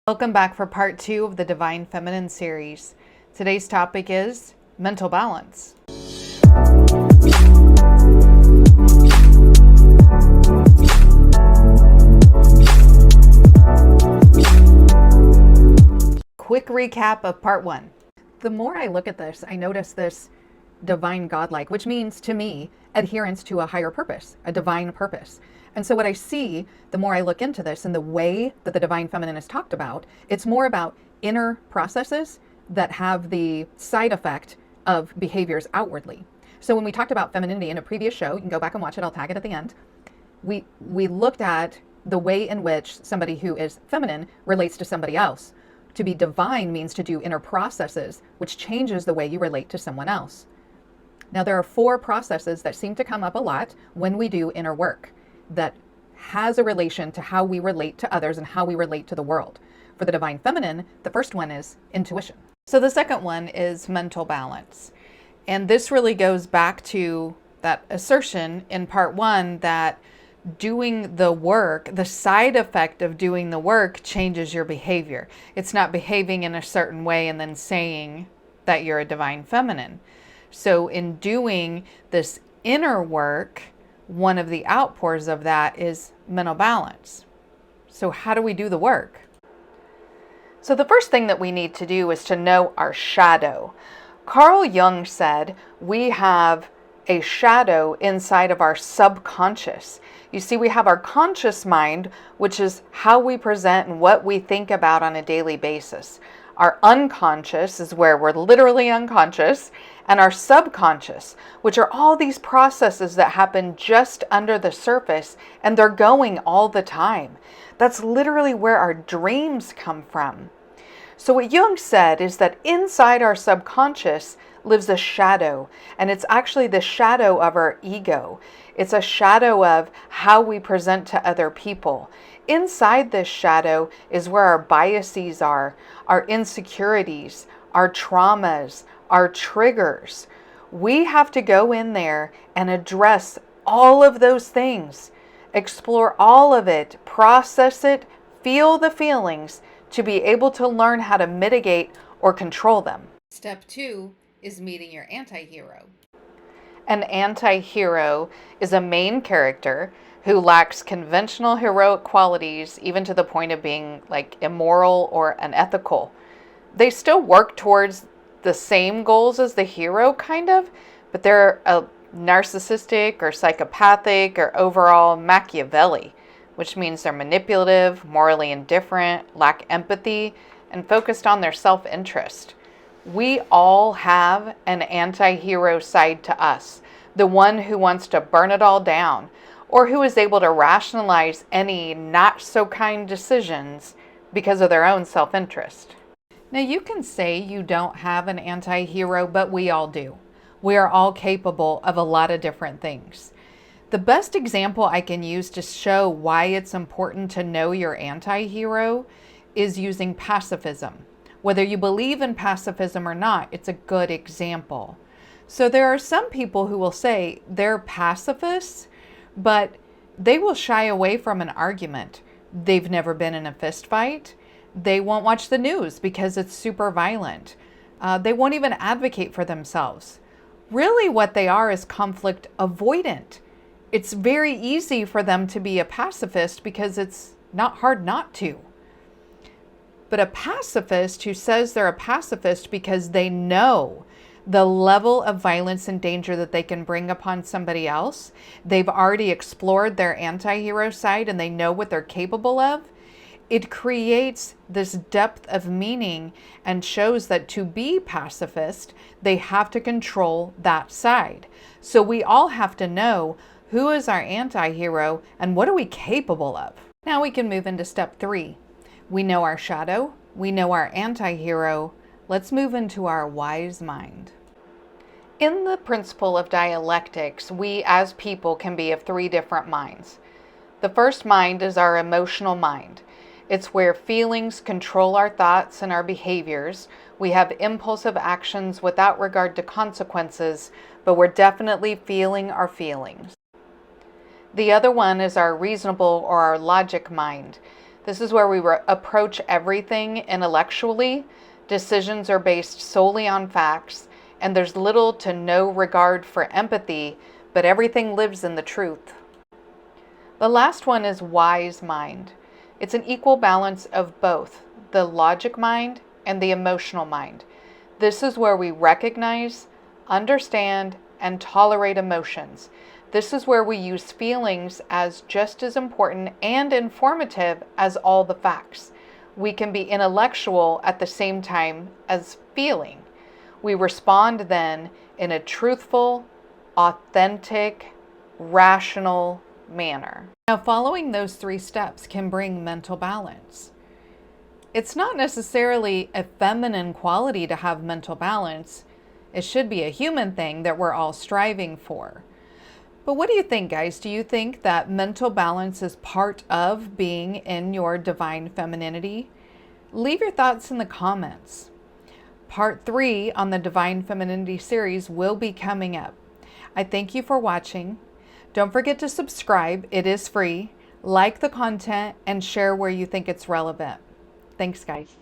Welcome back for part 2 of the Divine Feminine series. Today's topic is mental balance. Quick recap of part 1. The more I look at this, I notice this divine godlike, which means to me adherence to a higher purpose, a divine purpose. And so what I see, the more I look into this and the way that the divine feminine is talked about, it's more about inner processes that have the side effect of behaviors outwardly. So when we talked about femininity in a previous show, you can go back and watch it, I'll tag it at the end. We looked at the way in which somebody who is feminine relates to somebody else. To be divine means to do inner processes, which changes the way you relate to someone else. Now, there are 4 processes that seem to come up a lot when we do inner work that has a relation to how we relate to others and how we relate to the world. For the divine feminine, the first one is intuition. So the second one is mental balance. And this really goes back to that assertion in part 1 that doing the work, the side effect of doing the work changes your behavior. It's not behaving in a certain way and then saying that you're a divine feminine. So in doing this inner work, one of the outpours of that is mental balance. So how do we do the work? So the first thing that we need to do is to know our shadow. Carl Jung said we have a shadow inside of our subconscious. You see, we have our conscious mind, which is how we present and what we think about on a daily basis. Our unconscious is where we're literally unconscious, and our subconscious, which are all these processes that happen just under the surface, and they're going all the time. That's literally where our dreams come from. So what Jung said is that inside our subconscious lives a shadow, and it's actually the shadow of our ego. It's a shadow of how we present to other people. Inside this shadow is where our biases are, our insecurities, our traumas, our triggers. We have to go in there and address all of those things, explore all of it, process it, feel the feelings to be able to learn how to mitigate or control them. Step 2 is meeting your anti-hero. An anti-hero is a main character who lacks conventional heroic qualities, even to the point of being like immoral or unethical. They still work towards the same goals as the hero, kind of, but they're a narcissistic or psychopathic or overall Machiavelli, which means they're manipulative, morally indifferent, lack empathy, and focused on their self-interest. We all have an anti-hero side to us, the one who wants to burn it all down, or who is able to rationalize any not so kind decisions because of their own self-interest. Now, you can say you don't have an anti-hero, but we all do. We are all capable of a lot of different things. The best example I can use to show why it's important to know your anti-hero is using pacifism. Whether you believe in pacifism or not, it's a good example. So there are some people who will say they're pacifists, but they will shy away from an argument. They've never been in a fist fight. They won't watch the news because it's super violent. They won't even advocate for themselves. Really what they are is conflict avoidant. It's very easy for them to be a pacifist because it's not hard not to. But a pacifist who says they're a pacifist because they know the level of violence and danger that they can bring upon somebody else, they've already explored their anti-hero side and they know what they're capable of, it creates this depth of meaning and shows that to be pacifist, they have to control that side. So we all have to know who is our anti-hero and what are we capable of. Now we can move into step 3. We know our shadow, we know our anti-hero. Let's move into our wise mind. In the principle of dialectics, we as people can be of 3 different minds. The first mind is our emotional mind. It's where feelings control our thoughts and our behaviors. We have impulsive actions without regard to consequences, but we're definitely feeling our feelings. The other one is our reasonable or our logic mind. This is where we approach everything intellectually. Decisions are based solely on facts, and there's little to no regard for empathy, but everything lives in the truth. The last one is wise mind. It's an equal balance of both the logic mind and the emotional mind. This is where we recognize, understand, and tolerate emotions. This is where we use feelings as just as important and informative as all the facts. We can be intellectual at the same time as feeling. We respond then in a truthful, authentic, rational manner. Now, following those 3 steps can bring mental balance. It's not necessarily a feminine quality to have mental balance. It should be a human thing that we're all striving for. But what do you think, guys? Do you think that mental balance is part of being in your divine femininity? Leave your thoughts in the comments. Part 3 on the Divine Femininity series will be coming up. I thank you for watching. Don't forget to subscribe. It is free. Like the content and share where you think it's relevant. Thanks, guys.